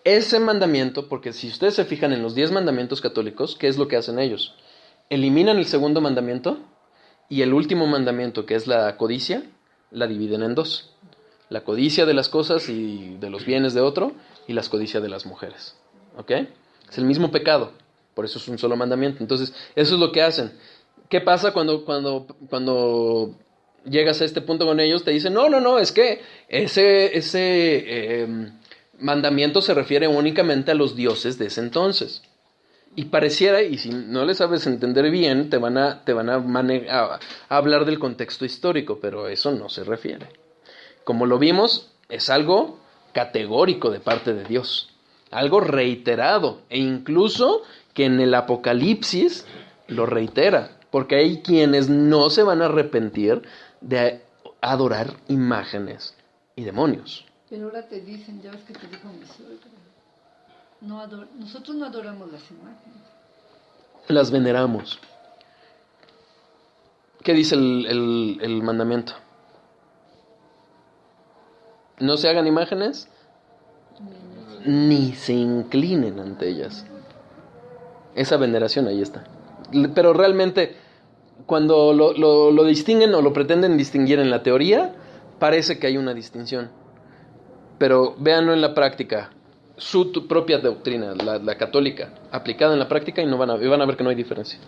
Ese mandamiento, porque si ustedes se fijan en los 10 mandamientos católicos, ¿qué es lo que hacen ellos? Eliminan el segundo mandamiento y el último mandamiento, que es la codicia, la dividen en dos. La codicia de las cosas y de los bienes de otro y la codicia de las mujeres. ¿Ok? Es el mismo pecado, por eso es un solo mandamiento. Entonces, eso es lo que hacen. ¿Qué pasa cuando llegas a este punto con ellos? Te dicen, no, es que ese mandamiento se refiere únicamente a los dioses de ese entonces. Y pareciera, y si no le sabes entender bien, te van a hablar del contexto histórico, pero eso no se refiere. Como lo vimos, es algo categórico de parte de Dios, algo reiterado, e incluso que en el Apocalipsis lo reitera, porque hay quienes no se van a arrepentir de adorar imágenes y demonios. Pero ahora te dicen, ya ves que te dijo mi suegra, nosotros no adoramos las imágenes. Las veneramos. ¿Qué dice el mandamiento? No se hagan imágenes ni se inclinen ante ellas. Esa veneración ahí está. Pero realmente, cuando lo distinguen o lo pretenden distinguir en la teoría, parece que hay una distinción. Pero véanlo en la práctica, su propia doctrina, la católica, aplicada en la práctica, y van a ver que no hay diferencia.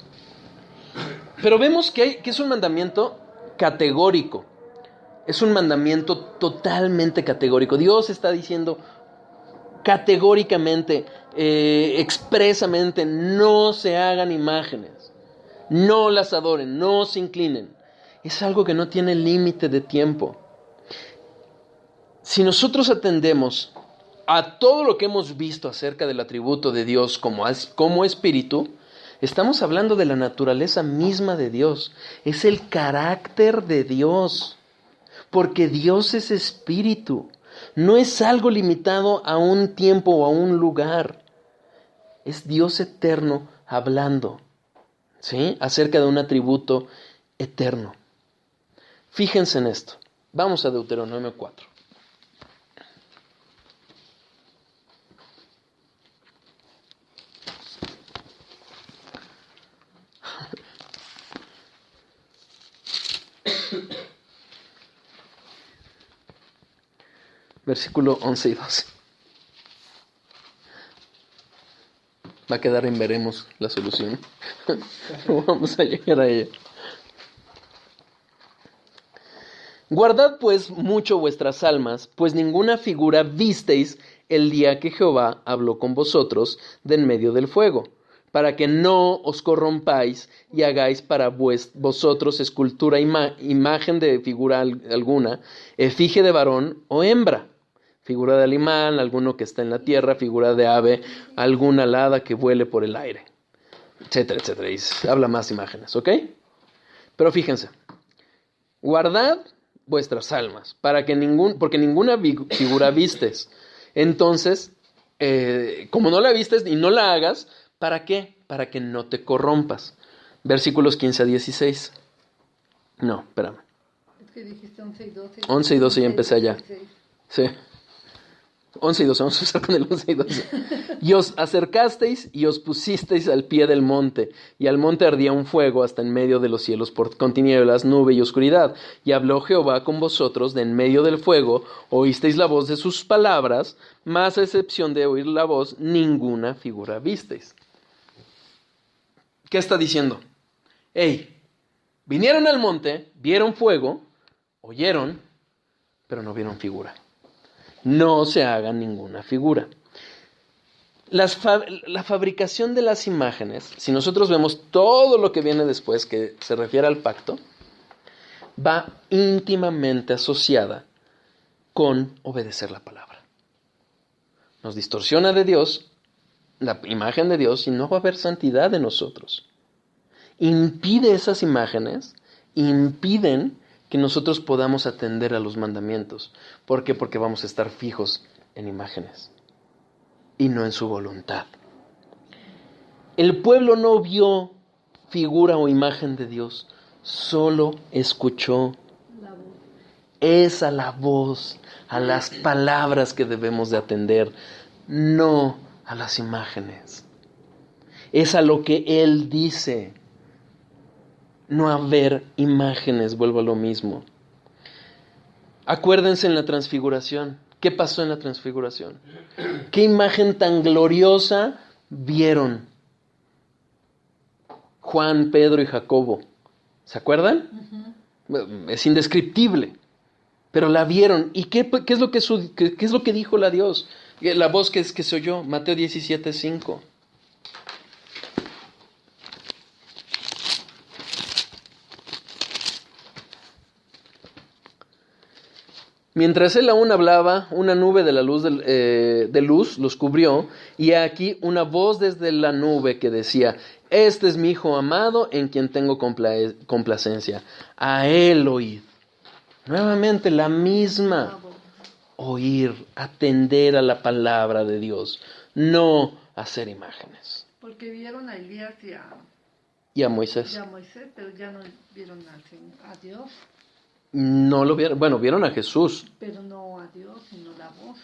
Pero vemos que es un mandamiento categórico. Es un mandamiento totalmente categórico. Dios está diciendo categóricamente, expresamente, no se hagan imágenes, no las adoren, no se inclinen. Es algo que no tiene límite de tiempo. Si nosotros atendemos a todo lo que hemos visto acerca del atributo de Dios como espíritu, estamos hablando de la naturaleza misma de Dios. Es el carácter de Dios. Porque Dios es espíritu. No es algo limitado a un tiempo o a un lugar. Es Dios eterno hablando, ¿sí? Acerca de un atributo eterno. Fíjense en esto. Vamos a Deuteronomio 4. Versículo 11 y 12. Va a quedar en veremos la solución. Vamos a llegar a ella. Guardad pues mucho vuestras almas, pues ninguna figura visteis el día que Jehová habló con vosotros de en medio del fuego, para que no os corrompáis y hagáis para vosotros escultura, imagen de figura alguna, efigie de varón o hembra, figura de animal, alguno que está en la tierra, figura de ave, alguna alada que vuele por el aire, etcétera, etcétera. Y habla más imágenes, ¿ok? Pero fíjense, guardad vuestras almas, porque ninguna figura vistes. Entonces, como no la vistes y no la hagas, ¿para qué? Para que no te corrompas. Versículos 15 a 16. No, espérame. Es que dijiste 11 y 12. 11 y 12 ya empecé allá. Sí. 11 y 12, vamos a empezar con el 11 y 12. Y os acercasteis y os pusisteis al pie del monte, y al monte ardía un fuego hasta en medio de los cielos con tinieblas, nube y oscuridad. Y habló Jehová con vosotros de en medio del fuego, oísteis la voz de sus palabras, mas a excepción de oír la voz, ninguna figura visteis. ¿Qué está diciendo? Vinieron al monte, vieron fuego, oyeron, pero no vieron figura. No se haga ninguna figura. La fabricación de las imágenes, si nosotros vemos todo lo que viene después, que se refiere al pacto, va íntimamente asociada con obedecer la palabra. Nos distorsiona de Dios, la imagen de Dios, y no va a haber santidad en nosotros. Impide esas imágenes, impiden que nosotros podamos atender a los mandamientos. ¿Por qué? Porque vamos a estar fijos en imágenes y no en su voluntad. El pueblo no vio figura o imagen de Dios, solo escuchó Es a la voz, a las palabras que debemos de atender, no a las imágenes. Es a lo que Él dice, no a ver imágenes, vuelvo a lo mismo. Acuérdense en la transfiguración. ¿Qué pasó en la transfiguración? ¿Qué imagen tan gloriosa vieron Juan, Pedro y Jacobo? ¿Se acuerdan? Es indescriptible. Pero la vieron. ¿Y qué es lo que dijo la Dios? La voz que se oyó, Mateo 17:5. Mientras él aún hablaba, una nube de luz los cubrió, y aquí una voz desde la nube que decía: Este es mi Hijo amado, en quien tengo complacencia. A él oíd. Nuevamente la misma. Oír, atender a la palabra de Dios, no hacer imágenes. Porque vieron a Elías Y a Moisés. pero ya no vieron a Dios. No lo vieron, bueno, vieron a Jesús. Pero no a Dios, sino la voz.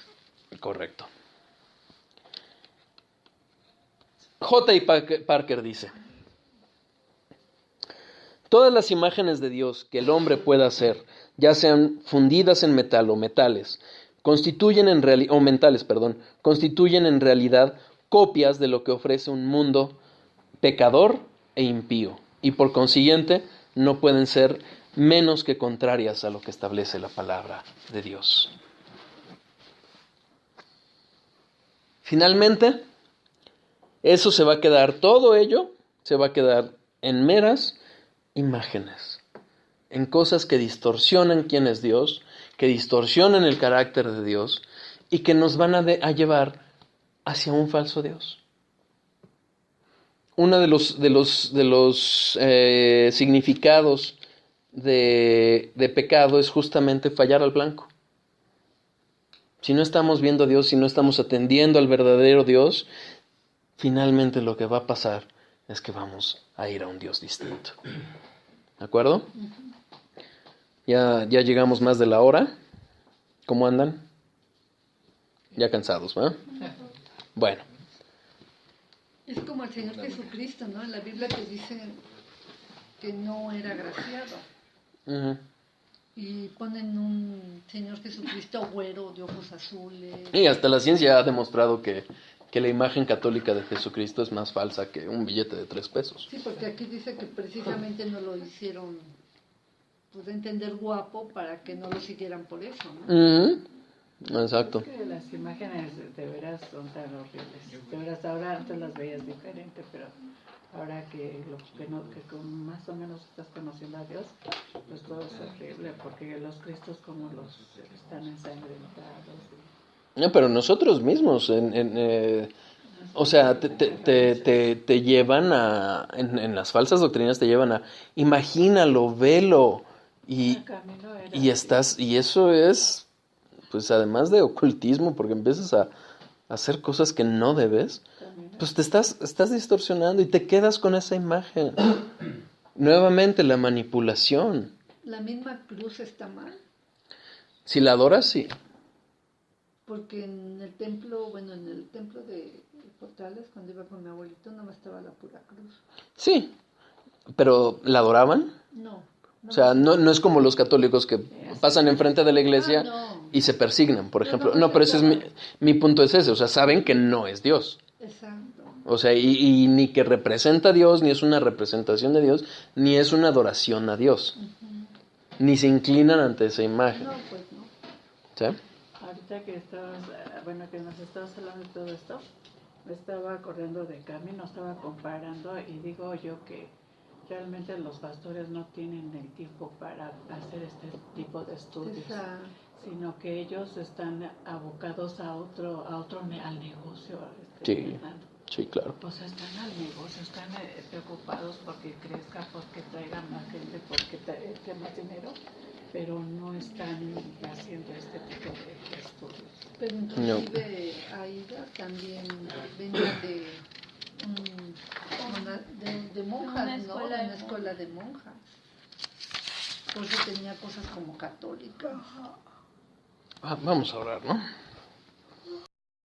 Correcto. J. Parker dice: todas las imágenes de Dios que el hombre pueda hacer, ya sean fundidas en metal o mentales, constituyen en realidad copias de lo que ofrece un mundo pecador e impío, y por consiguiente no pueden ser menos que contrarias a lo que establece la palabra de Dios. Finalmente, todo ello se va a quedar en meras imágenes, en cosas que distorsionan quién es Dios, que distorsionan el carácter de Dios y que nos van a llevar hacia un falso Dios. Uno de los significados de pecado es justamente fallar al blanco. Si no estamos viendo a Dios, si no estamos atendiendo al verdadero Dios, finalmente lo que va a pasar es que vamos a ir a un Dios distinto. ¿De acuerdo? Ya llegamos más de la hora. ¿Cómo andan? Ya cansados, ¿verdad? Bueno. Es como el Señor Jesucristo, ¿no? En la Biblia te dicen que no era agraciado. Uh-huh. Y ponen un Señor Jesucristo güero, de ojos azules. Y hasta la ciencia ha demostrado que la imagen católica de Jesucristo es más falsa que un billete de 3 pesos. Sí, porque aquí dice que precisamente no lo hicieron, pues, entender guapo para que no lo siguieran por eso, ¿no? Uh-huh. Exacto. Es que las imágenes de veras son tan horribles. De veras, ahora antes las veías diferente, pero ahora que más o menos estás conociendo a Dios, pues todo es horrible, porque los cristos como los están ensangrentados. No, pero nosotros mismos, o sea, te llevan en las falsas doctrinas te llevan a, imagínalo, velo, y eso es, pues además de ocultismo, porque empiezas a hacer cosas que no debes, pues te estás distorsionando y te quedas con esa imagen. Nuevamente la manipulación. ¿La misma cruz está mal? Si la adoras, sí. Porque en el templo de Portales, cuando iba con mi abuelito, no estaba la pura cruz. Sí, pero ¿la adoraban? No. O sea, no es como los católicos que pasan enfrente de la iglesia y se persignan, por ejemplo. No, pero ese es mi punto es ese. O sea, saben que no es Dios. Exacto. O sea, y ni que representa a Dios, ni es una representación de Dios, ni es una adoración a Dios. Uh-huh. Ni se inclinan ante esa imagen. No, pues no. ¿Sí? Ahorita que que nos estabas hablando de todo esto, me estaba acordando de Camino, estaba comparando y digo yo que realmente los pastores no tienen el tiempo para hacer este tipo de estudios, sino que ellos están abocados al negocio. Sí, claro. Pues están al negocio, están preocupados porque crezca, porque traigan más gente, porque tengan más dinero, pero no están haciendo este tipo de estudios. Pero inclusive Aida también venía de monjas, ¿no? Una escuela de monjas. Por eso tenía cosas como católicas. Vamos a orar, ¿no?